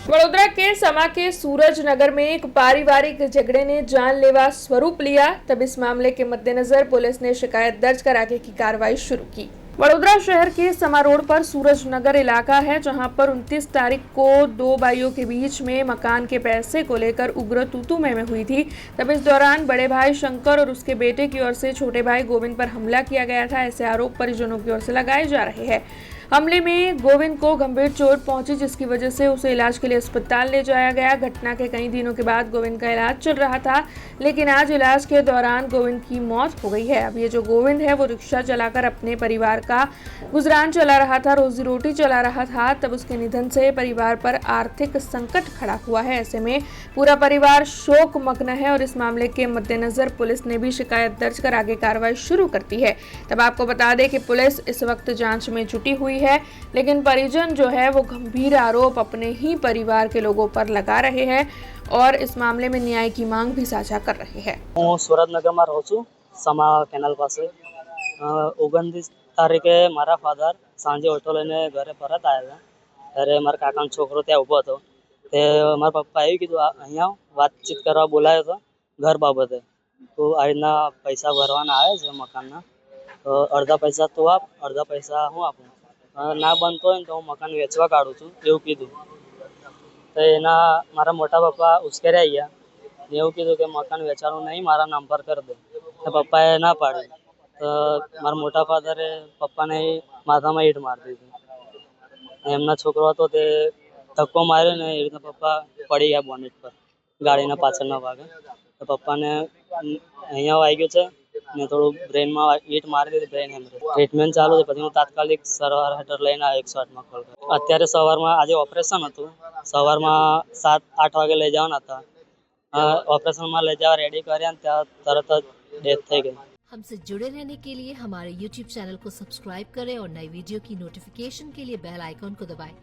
वडोदरा के समा के सूरज नगर में एक पारिवारिक झगड़े ने जानलेवा स्वरूप लिया। तब इस मामले के मद्देनजर पुलिस ने शिकायत दर्ज कर आगे की कार्रवाई शुरू की। वडोदरा शहर के समा रोड पर सूरज नगर इलाका है, जहां पर 29 तारीख को दो भाइयों के बीच में मकान के पैसे को लेकर उग्र तूतू-मैं हुई थी। तब इस दौरान बड़े भाई शंकर और उसके बेटे की ओर से छोटे भाई गोविंद पर हमला किया गया था। ऐसे आरोप परिजनों की ओर से लगाए जा रहे हैं। हमले में गोविंद को गंभीर चोट पहुंची, जिसकी वजह से उसे इलाज के लिए अस्पताल ले जाया गया। घटना के कई दिनों के बाद गोविंद का इलाज चल रहा था, लेकिन आज इलाज के दौरान गोविंद की मौत हो गई है। अब ये जो गोविंद है वो रिक्शा चलाकर अपने परिवार का गुजरान चला रहा था, रोजी रोटी चला रहा था। तब उसके निधन से परिवार पर आर्थिक संकट खड़ा हुआ है। ऐसे में पूरा परिवार शोक मग्न है और इस मामले के मद्देनजर पुलिस ने भी शिकायत दर्ज कर आगे कार्रवाई शुरू कर दी है। तब आपको बता दें कि पुलिस इस वक्त जांच में जुटी हुई है, लेकिन परिजन जो है वो गंभीर आरोप अपने ही परिवार के लोगों पर लगा रहे हैं और इस मामले में न्याय की मांग भी साझा कर रहे हैं। હું સુરતનગરમાં રહું છું, સમા કેનાલ પાસે। 29 તારીખે મારા ફાધર સાંજે ઓટો લઈને ઘરે પરત આવ્યા હતા, ત્યારે મારા કાકાનો છોકરો ત્યાં ઊભો હતો। તે મારા પપ્પા એવું કીધું, અહીંયા વાતચીત કરવા બોલાયો હતો ઘર બાબતે। તો આ રીતના પૈસા ભરવાના આવે છે મકાનના, તો અડધા પૈસા તું આપ, અડધા પૈસા હું આપું। ના બનતો હોય ને તો હું મકાન વેચવા કાઢું છું એવું કીધું। તો એના મારા મોટા પપ્પા ઉશ્કેરાઈ ગયા, એવું કીધું કે મકાન વેચવાનું નહીં, મારા નામ પર કરી દે। તો પપ્પાએ ના પાડી, તો મારા મોટા ફાધરે પપ્પાને માથામાં ઈંટ મારી દીધી। એમના છોકરો હતો તે ધક્કો માર્યો ને એ રીતના પપ્પા પડી ગયા બોનેટ પર ગાડીના પાછળના ભાગે। તો પપ્પાને અહીંયા વાગ્યું છે ને થોડું બ્રેનમાં ઈંટ મારી દીધી, બ્રેન હેમરેજ। ટ્રીટમેન્ટ ચાલુ છે, પછી હું તાત્કાલિક સારવાર હેઠળ લઈને આવ્યો 108માં કોલ કર્યો। અત્યારે સવારમાં આજે ઓપરેશન હતું, સવારમાં 7-8 વાગે લઈ જવાના હતા। ऑपरेशन में ले जावा रेडी કર્યા ત્યાં તરત જ डेथ થઈ ગઈ। हमसे जुड़े रहने के लिए हमारे YouTube चैनल को सब्सक्राइब करें और नई वीडियो की नोटिफिकेशन के लिए बेल आइकॉन को दबाएं।